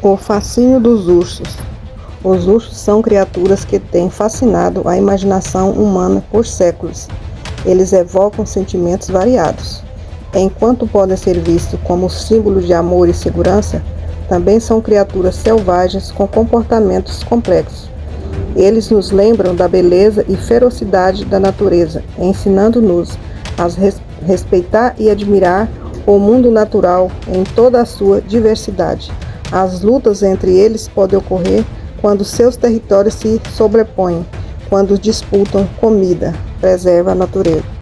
O fascínio dos ursos. Os ursos são criaturas que têm fascinado a imaginação humana por séculos. Eles evocam sentimentos variados. Enquanto podem ser vistos como símbolos de amor e segurança, também são criaturas selvagens com comportamentos complexos. Eles nos lembram da beleza e ferocidade da natureza, ensinando-nos a respeitar e admirar o mundo natural em toda a sua diversidade. As lutas entre eles podem ocorrer quando seus territórios se sobrepõem, quando disputam comida. Preserva a natureza.